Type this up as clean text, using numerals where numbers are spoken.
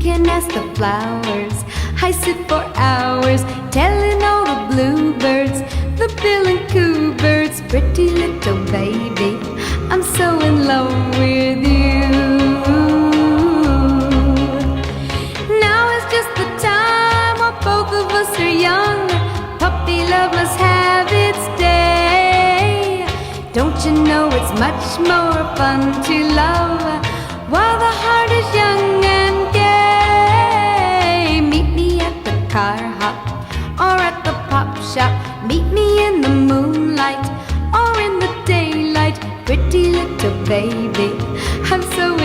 can ask the flowers. I sit for hours telling all the bluebirds, the bill and coo birds, pretty little baby, I'm so in love with you. Now is just the time while both of us are young. Puppy love must have its day. Don't you know it's much more fun to love while the heart is young and gay? Meet me at the car hop or at the pop shop. Meet me in the moonlight or in the daylight. Pretty little baby, I'm so